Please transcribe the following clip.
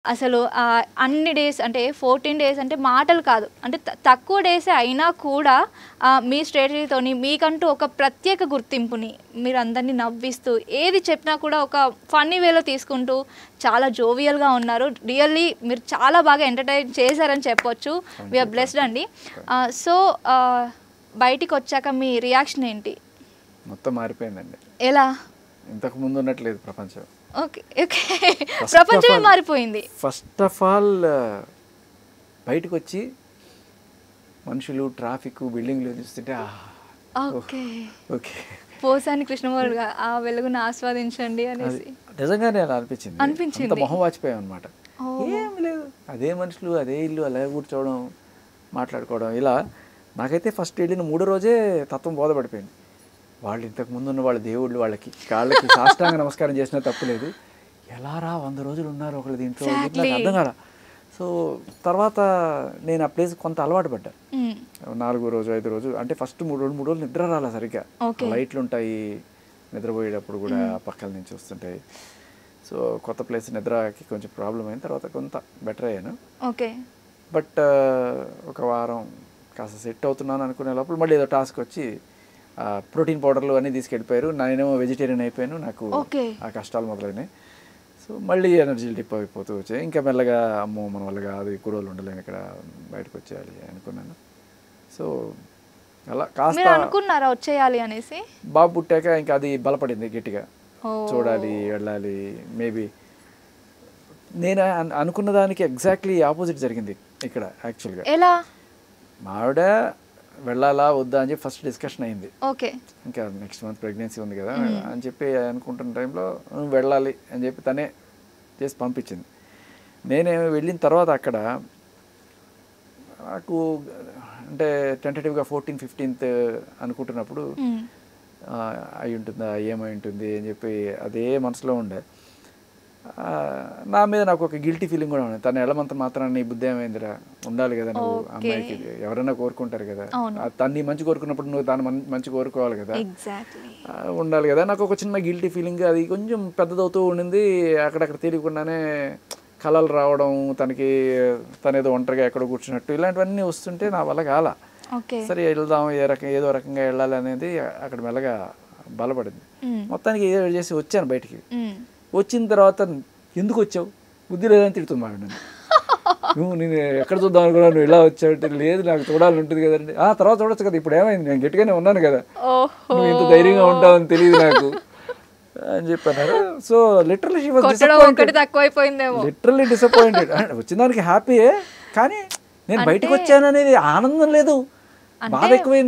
అసలు అన్ని డేస్ అంటే 14 డేస్ అంటే మాటలు కాదు. అంటే తక్కువ డేసే అయినా కూడా మీ స్ట్రాటజీతోని మీకంటూ ఒక ప్రత్యేక గుర్తింపుని మీరందరిని నవ్విస్తూ ఏది చెప్పినా కూడా ఒక ఫన్నీ వేలో తీసుకుంటూ చాలా జోవియల్‌గా ఉన్నారు. రియల్లీ మీరు చాలా బాగా ఎంటర్‌టైన్ చేశారని చెప్పొచ్చు. వి ఆర్ బ్లెస్డ్ అండి. సో బయటికొచ్చాక మీ రియాక్షన్ ఏంటి? మొత్తం మారిపోయిందండి. ఎలా? ఇంతకు ముందు ఉన్నట్లేదు ప్రపంచం. ఓకే. ఓకే. ప్రపంచమే మారిపోయింది. ఫస్ట్ ఆఫ్ ఆల్ బయటకొచ్చి మనుషులు, ట్రాఫిక్, బిల్డింగ్లు చూస్తుంటే ఓకే. ఓకే. పోసాని కృష్ణమూర్తి గారు ఆ వెలుగును ఆస్వాదించండి అనేసి. నిజంగానే అలా అనిపించింది. అంత మొహం వాచిపోయాం అనమాట. ఏం లేదు, అదే మనుషులు, అదే ఇల్లు, అలా కూర్చోవడం, మాట్లాడుకోవడం. ఇలా నాకైతే ఫస్ట్ వెళ్ళిన 3 రోజే తత్వం బోధపడిపోయింది. వాళ్ళు ఇంతకు ముందు ఉన్న వాళ్ళ దేవుళ్ళు వాళ్ళకి కాళ్ళకి సాష్టాంగ నమస్కారం చేసినా తప్పులేదు. ఎలా రా 100 రోజులు ఉన్నారు ఒకళ్ళు దీంట్లో, నాకు అర్థం కాల. సో తర్వాత నేను ఆ ప్లేస్ కొంత అలవాటు పడ్డా. 4వ రోజు 5వ రోజు అంటే ఫస్ట్ 3 రోజులు నిద్ర రాలా సరిగ్గా. లైట్లు ఉంటాయి నిద్రపోయేటప్పుడు కూడా, పక్కల నుంచి వస్తుంటాయి. సో కొత్త ప్లేస్ నిద్రకి కొంచెం ప్రాబ్లం అయిన తర్వాత కొంత బెటర్ అయ్యాను. ఓకే. బట్ ఒక వారం కాస్త సెట్ అవుతున్నాను అనుకునే లోపల మళ్ళీ ఏదో టాస్క్ వచ్చి ప్రోటీన్ పౌడర్లు అన్నీ తీసుకెళ్ళిపోయారు. నేనేమో వెజిటేరియన్ అయిపోయాను. నాకు ఆ కష్టాలు మొదలైనాయి. సో మళ్ళీ ఎనర్జీలు డిప్ అయిపోతూ వచ్చాయి. ఇంకా మెల్లగా అమ్మో మన వల్ల కాదు, ఎక్కువ రోజులు ఉండలేము, ఇక్కడ బయటకు వచ్చేయాలి అనుకున్నాను. సో అలా కాస్త అనుకున్నారా వచ్చేయాలి అనేసి. బాబు పుట్టాక ఇంకా అది బలపడింది గట్టిగా. చూడాలి, వెళ్ళాలి. మేబీ నేను అనుకున్న దానికి ఎగ్జాక్ట్లీ ఆపోజిట్ జరిగింది ఇక్కడ యాక్చువల్గా. ఎలా? మావిడ వెళ్ళాలా వద్దా అని చెప్పి ఫస్ట్ డిస్కషన్ అయింది. ఓకే. ఇంకా నెక్స్ట్ మంత్ ప్రెగ్నెన్సీ ఉంది కదా అని చెప్పి అనుకుంటున్న టైంలో నువ్వు వెళ్ళాలి అని చెప్పి తనే చేసి పంపించింది. నేనే వెళ్ళిన తర్వాత అక్కడ నాకు అంటే టెంటేటివ్గా 14th 15th అనుకుంటున్నప్పుడు అయి ఉంటుందా, ఏమై ఉంటుంది అని చెప్పి అదే మనసులో ఉండే. నా మీద నాకు ఒక గిల్టీ ఫీలింగ్ కూడా ఉంది. తను ఎళ్ళమంత మాత్రాన్ని నీ బుద్ధి ఏమైందిరా, ఉండాలి కదా నువ్వు, అమ్మాయికి ఎవరైనా కోరుకుంటారు కదా, తన్ని మంచి కోరుకున్నప్పుడు నువ్వు తను మంచి కోరుకోవాలి కదా, ఉండాలి కదా. నాకు ఒక చిన్న గిల్టీ ఫీలింగ్ అది కొంచెం పెద్దదవుతూ ఉండింది. అక్కడక్కడ తెలియకుండానే కళలు రావడం, తనేదో ఒంటరిగా ఎక్కడో కూర్చున్నట్టు ఇలాంటివన్నీ వస్తుంటే నా వల్ల కాల. సరే వెళ్దాం, ఏదో రకంగా వెళ్ళాలి అనేది అక్కడ మెల్లగా బలపడింది. మొత్తానికి ఏదో చేసి వచ్చాను బయటికి. వచ్చిన తర్వాత ఎందుకు వచ్చావు, బుద్ధి లేదని తిడుతుంది ఆవిడ. నువ్వు నేను ఎక్కడ చూద్దాం అనుకున్నా, నువ్వు ఇలా వచ్చావంటే లేదు నాకు చూడాలని ఉంటుంది కదండి. తర్వాత చూడొచ్చు కదా, ఇప్పుడు ఏమైంది, నేను గట్టిగానే ఉన్నాను కదా, నువ్వు ఇంత ధైర్యంగా ఉంటావని తెలియదు నాకు అని చెప్పన్నారు. So literally disappointed. వచ్చిన దానికి హ్యాపీయే, కానీ నేను బయటకు వచ్చాను అనేది ఆనందం లేదు, బాధ ఎక్కువైంది.